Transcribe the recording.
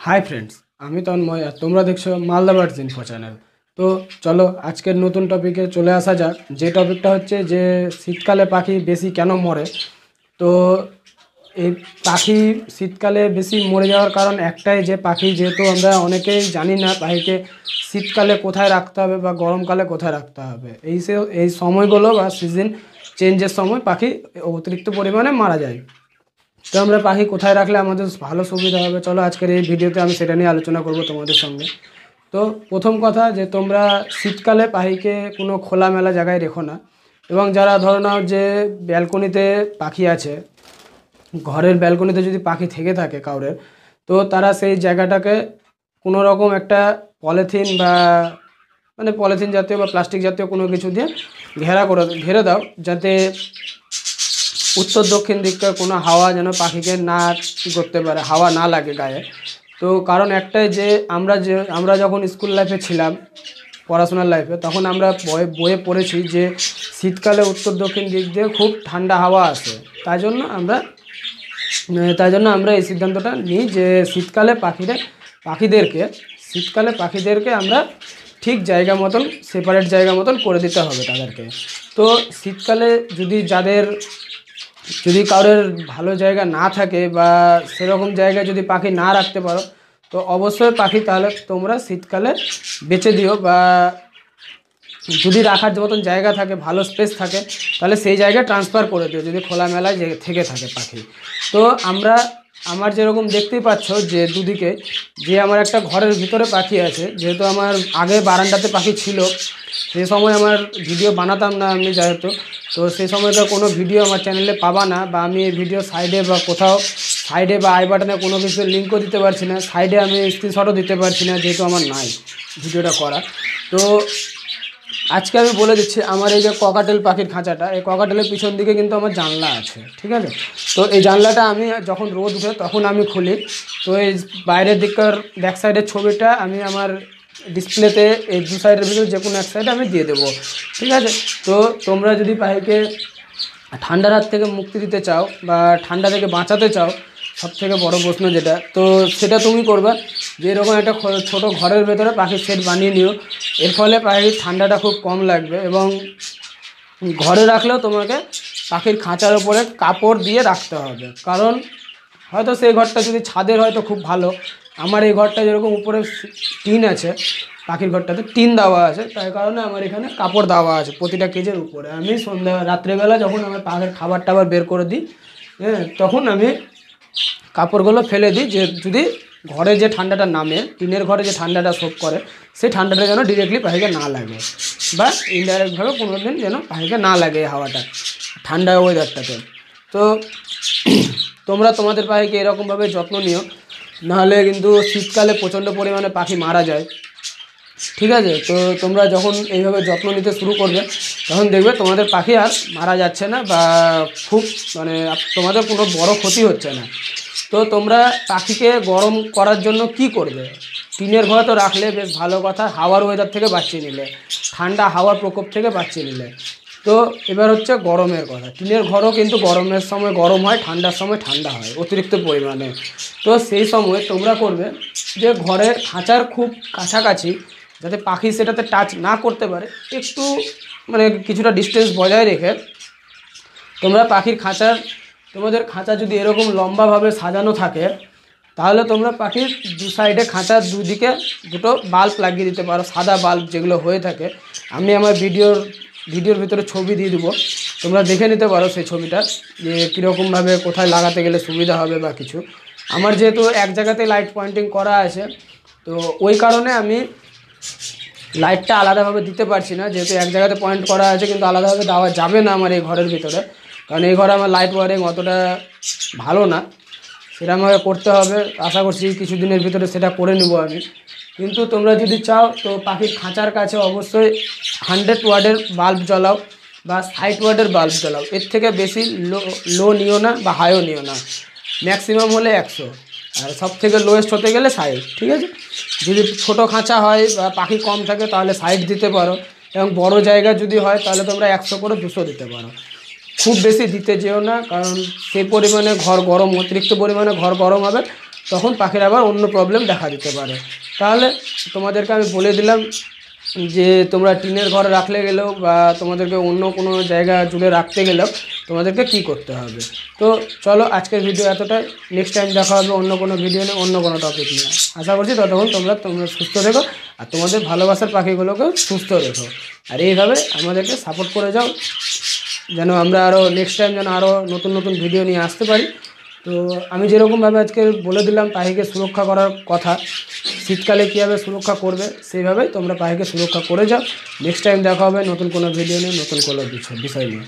Hi friends, আমি তন্ময় আর তোমরা দেখছো মালদা বার্ডস ইনফো চ্যানেল। তো চলো আজকের নতুন টপিকে চলে আসা যাক। যে টপিকটা হচ্ছে যে শীতকালে পাখি বেশি কেন মরে। তো এই পাখি শীতকালে বেশি মরে যাওয়ার কারণ একটাই, যে পাখি যেহেতু আমরা অনেকেই জানি না পাখিকে শীতকালে কোথায় রাখতে হবে বা গরমকালে কোথায় রাখতে হবে। এই সময়গুলো বা সিজন চেঞ্জের সময় পাখি অতিরিক্ত পরিমাণে মারা যায়। তো আমরা পাখি কোথায় রাখলে আমাদের ভালো সুবিধা হবে, চলো আজকের এই ভিডিওতে আমি সেটা নিয়ে আলোচনা করব তোমাদের সঙ্গে। তো প্রথম কথা, যে তোমরা শীতকালে পাখিকে কোনো খোলামেলা জায়গায় রেখো না। এবং যারা ধরে নাও যে ব্যালকনিতে পাখি আছে, ঘরের ব্যালকনিতে যদি পাখি থেকে থাকে কাউরের, তো তারা সেই জায়গাটাকে কোনো রকম একটা পলিথিন বা পলিথিন জাতীয় বা প্লাস্টিক জাতীয় কোনো কিছু দিয়ে ঘেরে দাও, যাতে উত্তর দক্ষিণ দিককার কোনো হাওয়া যেন পাখিকে না করতে পারে, হাওয়া না লাগে গায়ে। তো কারণ একটাই, যে আমরা যখন স্কুল লাইফে ছিলাম, পড়াশোনার লাইফে, তখন আমরা বইয়ে পড়েছি যে শীতকালে উত্তর দক্ষিণ দিক দিয়ে খুব ঠান্ডা হাওয়া আসে। তাই জন্য আমরা এই সিদ্ধান্তটা নিই যে পাখিদেরকে আমরা ঠিক জায়গা মতন, সেপারেট জায়গা মতন করে দিতে হবে তাদেরকে। তো শীতকালে যদি কারোর ভালো জায়গা না থাকে বা সেরকম জায়গায় যদি পাখি না রাখতে পারো, তো অবশ্যই পাখি তাহলে তোমরা শীতকালে বেচে দিও। বা যদি রাখার মতন জায়গা থাকে, ভালো স্পেস থাকে, তাহলে সেই জায়গায় ট্রান্সফার করে দিও যদি খোলামেলায় থেকে থাকে পাখি। তো আমার যেরকম দেখতেই পাচ্ছ যে দুদিকে, যে আমার একটা ঘরের ভিতরে পাখি আছে, যেহেতু আমার আগে বারান্দাতে পাখি ছিল, সেই সময় আমার ভিডিও বানাতাম না আমি যেহেতু, তো সেই সময়টা কোনো ভিডিও আমার চ্যানেলে পাবা না, বা আমি এই ভিডিও সাইডে বা কোথাও সাইডে বা আই বাটনে কোনো কিছু লিঙ্কও দিতে পারছি না, সাইডে আমি স্ক্রিনশটও দিতে পারছি না, যেহেতু আমার নাই ভিডিওটা করা। তো আজকে আমি বলে দিচ্ছি, আমার এই যে ককাটেল পাখির খাঁচাটা, এই ককাটেলের পিছন দিকে কিন্তু আমার জানলা আছে, ঠিক আছে। তো এই জানলাটা আমি যখন রোদ উঠে তখন আমি খুলি। তো এই বাইরের দিককার ব্যাক সাইডের ছবিটা আমি আমার ডিসপ্লেতে এই দু সাইডের ভিতরে যে কোনো এক সাইডে আমি দিয়ে দেবো, ঠিক আছে। তো তোমরা যদি পাখিকে ঠান্ডার হাত থেকে মুক্তি দিতে চাও বা ঠান্ডা থেকে বাঁচাতে চাও, সবথেকে বড় প্রশ্ন যেটা, তো সেটা তুমি করবে যে এরকম একটা ছোট ঘরের ভেতরে পাখির সেট বানিয়ে নিও। এর ফলে পাখির ঠান্ডাটা খুব কম লাগবে। এবং ঘরে রাখলেও তোমাকে পাখির খাঁচার উপরে কাপড় দিয়ে রাখতে হবে, কারণ হয়তো সেই ঘরটা যদি ছাদের হয়তো খুব ভালো। আমার এই ঘরটা যেরকম উপরে টিন আছে, পাখির ঘরটাতে টিন দেওয়া আছে, তাই কারণে আমার এখানে কাপড় দেওয়া আছে প্রতিটা কেজের উপরে। আমি রাত্রেবেলা যখন আমার পাখির খাবার টাবার বের করে দিই, হ্যাঁ, তখন আমি কাপড়গুলো ফেলে দিই, যে যদি ঘরে যে ঠান্ডাটা নামে, টিনের ঘরে যে ঠান্ডাটা শোক করে, সেই ঠান্ডাটা যেন ডিরেক্টলি পাখিকে না লাগে, বা ইনডাইরেক্টভাবে কোনো দিন যেন পাখিকে না লাগে এই হাওয়াটা, ঠান্ডা ওয়েদারটাতে। তো তোমরা তোমাদের পাখিকে এরকমভাবে যত্ন নিও, নাহলে কিন্তু শীতকালে প্রচণ্ড পরিমাণে পাখি মারা যায়, ঠিক আছে। তো তোমরা যখন এইভাবে যত্ন নিতে শুরু করবে, তখন দেখবে তোমাদের পাখি আর মারা যাচ্ছে না, বা খুব তোমাদের কোনো বড় ক্ষতি হচ্ছে না। তো তোমরা পাখিকে গরম করার জন্য কি করবে? টিনের ঘরে তো রাখলে বেশ ভালো কথা, হাওয়ার ওয়েদার থেকে বাঁচিয়ে নিলে, ঠান্ডা হাওয়ার প্রকোপ থেকে বাঁচিয়ে নিলে। তো এবার হচ্ছে গরমের কথা। টিনের ঘরও কিন্তু গরমের সময় গরম হয়, ঠান্ডার সময় ঠান্ডা হয় অতিরিক্ত পরিমাণে। তো সেই সময় তোমরা করবে যে ঘরের খাঁচার খুব কাছাকাছি, যাতে পাখি সেটাতে টাচ না করতে পারে, একটু কিছুটা ডিস্টেন্স বজায় রেখে তোমরা তোমাদের খাঁচা যদি এরকম লম্বাভাবে সাজানো থাকে, তাহলে তোমরা পাখির দু সাইডে, খাঁচার দুদিকে দুটো বাল্ব লাগিয়ে দিতে পারো, সাদা বাল্ব যেগুলো হয়ে থাকে। আমি আমার ভিডিওর ভিতরে ছবি দিয়ে দেবো, তোমরা দেখে নিতে পারো সেই ছবিটা, যে কীরকমভাবে কোথায় লাগাতে গেলে সুবিধা হবে বা কিছু। আমার যেহেতু এক জায়গাতে লাইট পয়েন্টিং করা আছে, তো ওই কারণে আমি লাইটটা আলাদাভাবে দিতে পারছি না, যেহেতু এক জায়গাতে পয়েন্ট করা আছে, কিন্তু আলাদাভাবে দেওয়া যাবে না আমার এই ঘরের ভিতরে, কারণ এই ঘরে আমার লাইট ওয়ারিং অতটা ভালো না, সেটা আমাকে করতে হবে। আশা করছি কিছুদিনের ভিতরে সেটা করে নেব আমি। কিন্তু তোমরা যদি চাও, তো পাখির খাঁচার কাছে অবশ্যই 100 ওয়াটের বাল্ব জ্বালাও বা 60 ওয়াটের বাল্ব জ্বালাও, এর থেকে বেশি লো নিও না বা হাইও নিও না। ম্যাক্সিমাম হলে 100, আর সব থেকে লোয়েস্ট হতে গেলে 60, ঠিক আছে। যদি ছোটো খাঁচা হয় বা পাখি কম থাকে, তাহলে 60 দিতে পারো, এবং বড় জায়গা যদি হয় তাহলে তোমরা 100 করে 200 দিতে পারো। খুব বেশি দিতে যেও না, কারণ সেই পরিমাণে অতিরিক্ত পরিমাণে ঘর গরম হবে, তখন পাখির আবার অন্য প্রবলেম দেখা দিতে পারে। তাহলে তোমাদেরকে আমি বলে দিলাম যে তোমরা টিনের ঘরে রাখলে গেলেও বা তোমাদেরকে অন্য কোনো জায়গা জুড়ে রাখতে গেলেও তোমাদেরকে কি করতে হবে। তো চলো আজকের ভিডিও এতটাই, নেক্সট টাইম দেখা হবে অন্য কোনো ভিডিও নিয়ে, অন্য কোনো টপিক নিয়ে। আশা করছি ততক্ষণ তোমরা সুস্থ থেকো আর তোমাদের ভালোবাসার পাখিগুলোকেও সুস্থ রেখো, আর এইভাবে আমাদেরকে সাপোর্ট করে যাও যেন আমরা আরও নেক্সট টাইম যেন আরও নতুন নতুন ভিডিও নিয়ে আসতে পারি। তো আমি যেরকমভাবে আজকে বলে দিলাম পাখিকে সুরক্ষা করার কথা, শীতকালে কীভাবে সুরক্ষা করবে সেইভাবেই তোমরা পাখিকে সুরক্ষা করে যাও। নেক্সট টাইম দেখা হবে নতুন কোনো ভিডিও নিয়ে, নতুন কোনো বিষয় নিয়ে।